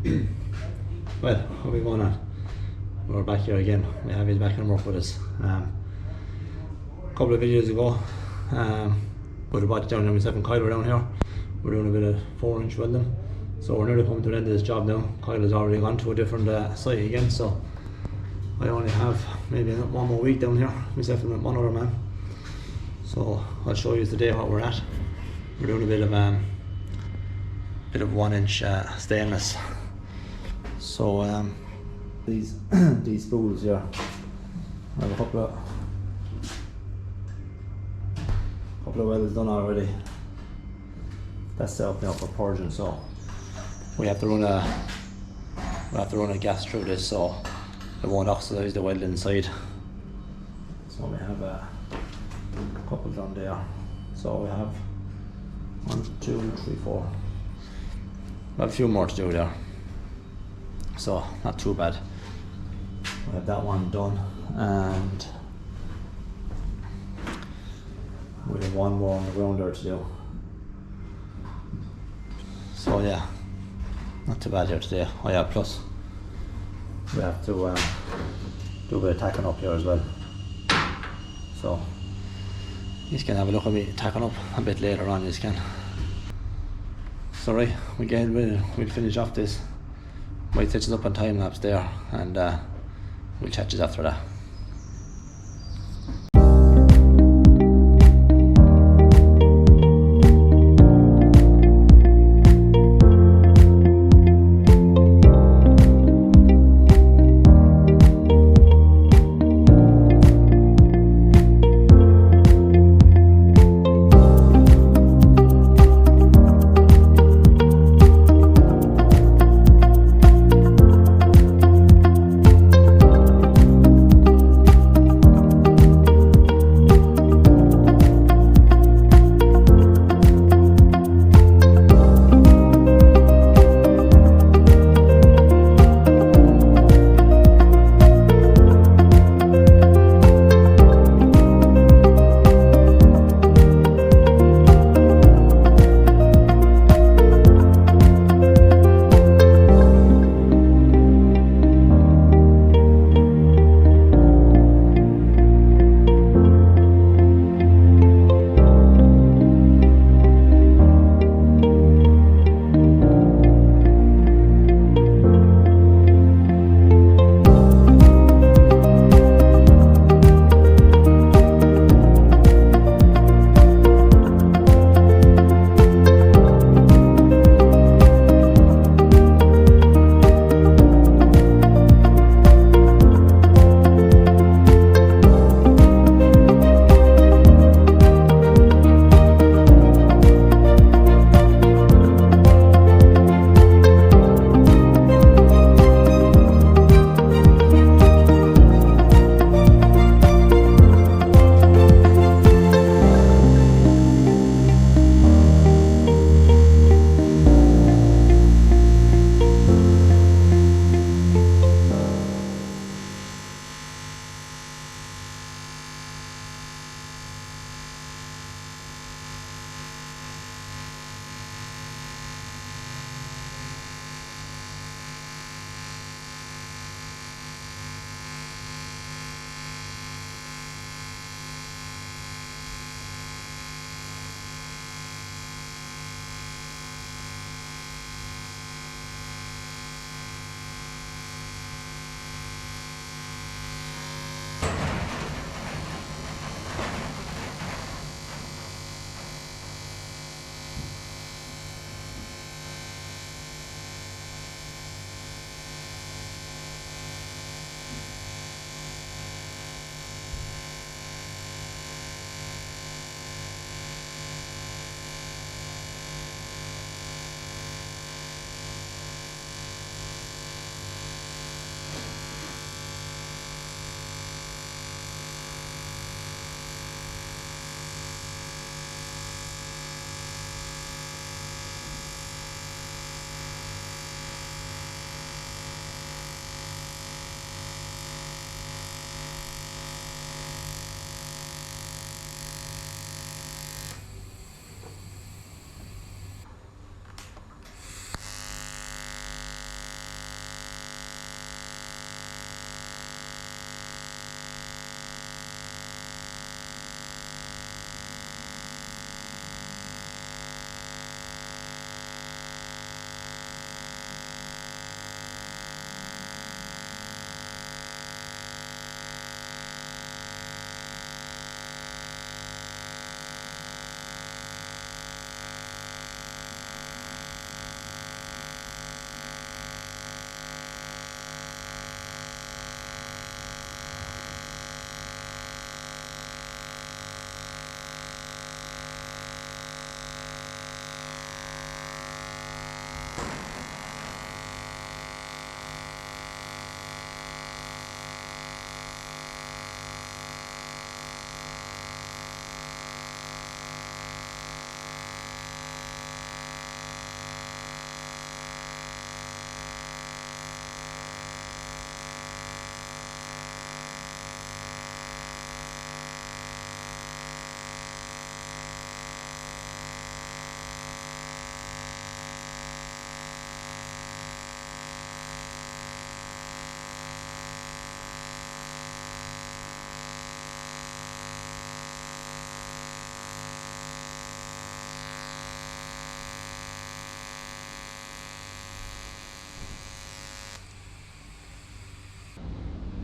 Well, how are we going on? We're back here again. We have his back and work with us. A couple of videos ago, we brought it down there myself and Kyle were down here. We're doing a bit of 4-inch welding. So we're nearly coming to the end of this job now. Kyle has already gone to a different site again, so I only have maybe one more week down here, myself and one other man. So I'll show you today what we're at. We're doing a bit of 1-inch stainless. So these spools here, I have a couple of welds done already. That's set up now for purging, so we have to run a gas through this so it won't oxidize the weld inside. So we have a couple done there. So we have 1, 2, 3, 4. We have a few more to do there. So not too bad. We have that one done, and we have one more on the ground there to do. So yeah, not too bad here today. Oh yeah, plus we have to do a bit of tacking up here as well. So you can have a look at me tacking up a bit later on, you can. So right, we'll finish off this. Might set us up on time lapse there, and we'll chat you after that.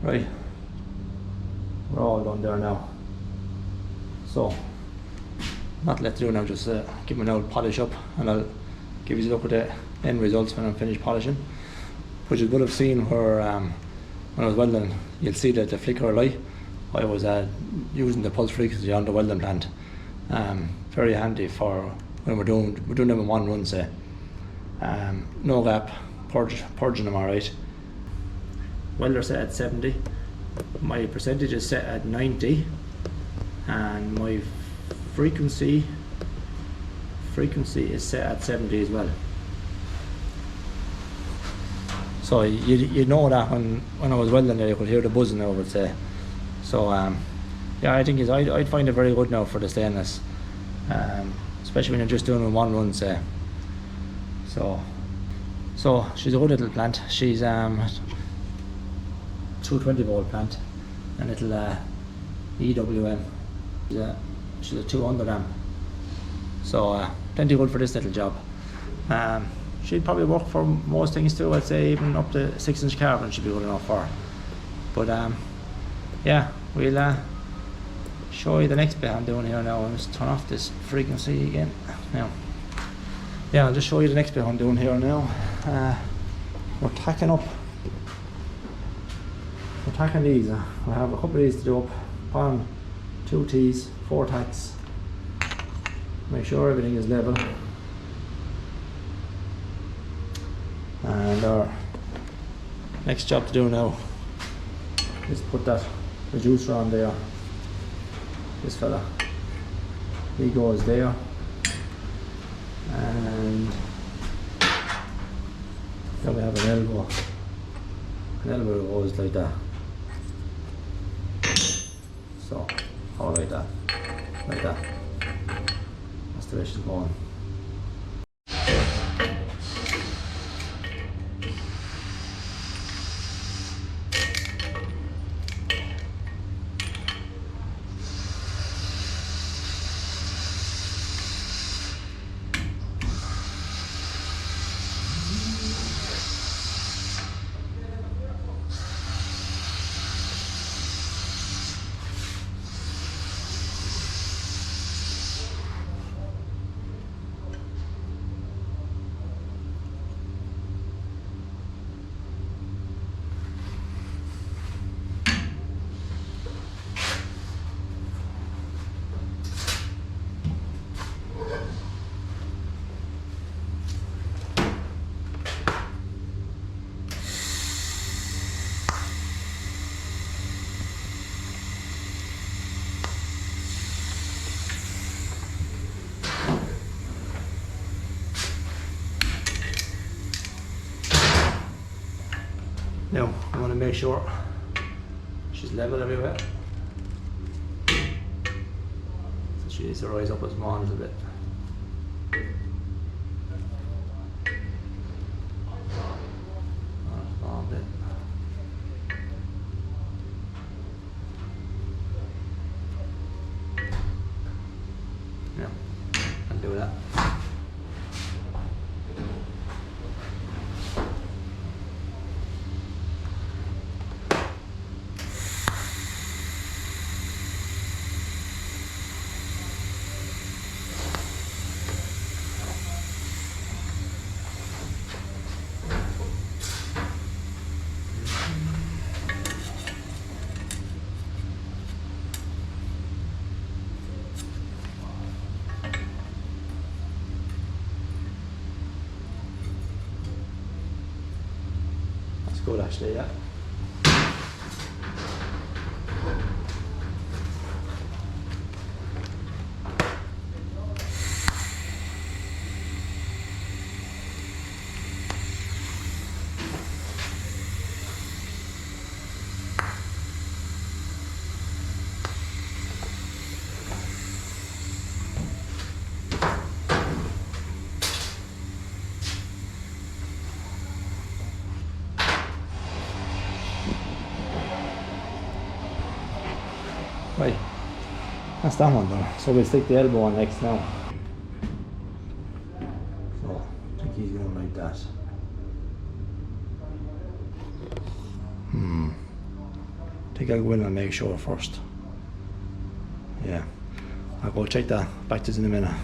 Right, we're all done there now. So, not let do now, just give them an old polish up, and I'll give you a look at the end results when I'm finished polishing. Which you would have seen where when I was welding, you'll see that the flicker light, I was using the pulse frequency on the welding plant. Very handy for when we're doing them in one run, say. No gap, purging them alright. Welder set at 70, my percentage is set at 90, and my frequency is set at 70 as well. So you know that when I was welding there, you could hear the buzzing, I would say. So yeah, I think I'd find it very good now for the stainless, especially when you're just doing it in one run, say. So she's a good little plant. She's 220 volt plant, a little EWM. She's a 200 amp. So plenty good for this little job. She'd probably work for most things too. I'd say even up to 6-inch carbon should be good enough for her. But yeah, we'll show you the next bit I'm doing here now. I'll just turn off this frequency again now. Yeah, I'll just show you the next bit I'm doing here now. We're tacking up. We're tacking these. I have a couple of these to do up on 2 T's, 4 tacks. Make sure everything is level. And our next job to do now is put that reducer on there. This fella, he goes there, and then we have an elbow. An elbow goes like that. So, all like that, like that. That's the way she's going. Now, I want to make sure she's level everywhere. So she needs to rise up a small little bit. A small bit. Yeah, I'll do that. Good actually, yeah. Right, that's that one done. So we'll stick the elbow on next now. So I think he's going like that. I think I'll go in and make sure first. Yeah, I'll go check that back to in a minute.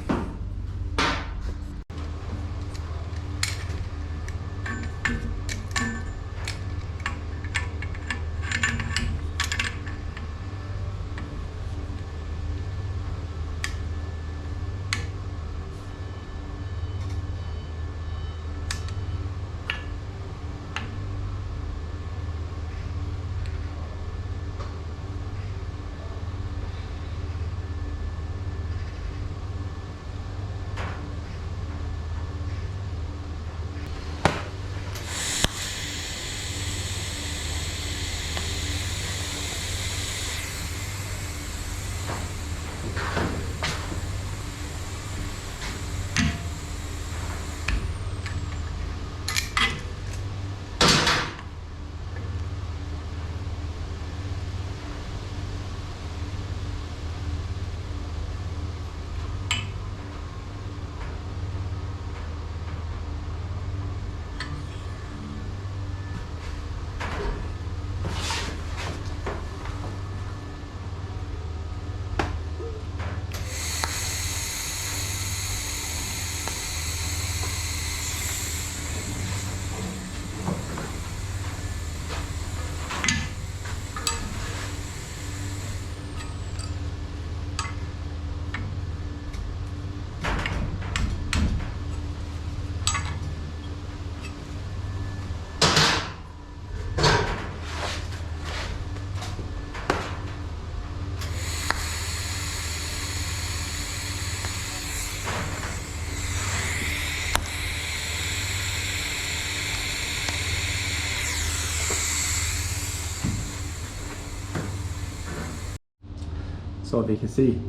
So if you can see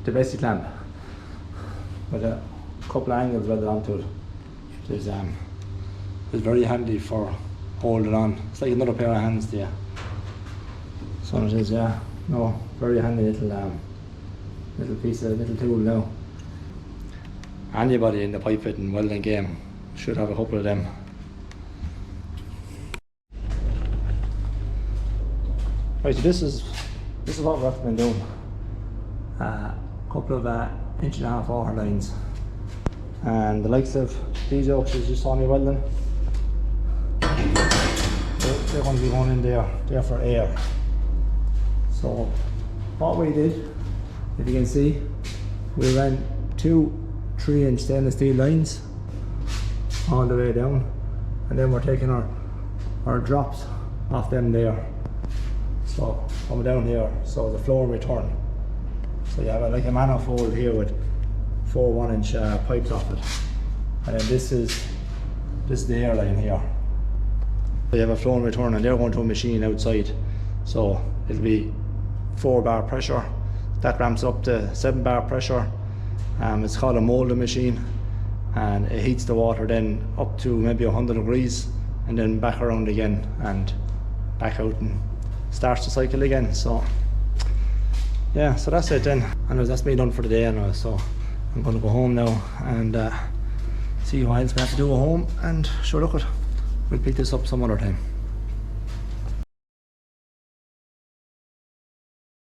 the basic clamp with a couple of angles welded onto it is very handy for holding on. It's like another pair of hands there. So it is, yeah. No, very handy little piece of little tool now. Anybody in the pipe fitting welding game should have a couple of them. Right, so this is what we're recommend doing. A couple of 1.5 inch auger lines, and the likes of these yokes you just saw me welding, they're going to be going in there for air. So what we did, if you can see, we ran 2 3-inch stainless steel lines all the way down, and then we're taking our drops off them there. So coming down here, so the floor return. So you have like a manifold here with 4 1-inch pipes off it, and then this is the air line here. So you have a flow and return, and they're going to a machine outside. So it'll be 4 bar pressure. That ramps up to 7 bar pressure. It's called a molding machine, and it heats the water then up to maybe 100 degrees, and then back around again and back out, and starts the cycle again. So yeah, so that's it then. Anyways, that's me done for the day anyway, so I'm going to go home now and see what else we have to do at home, and sure, look it, we'll pick this up some other time.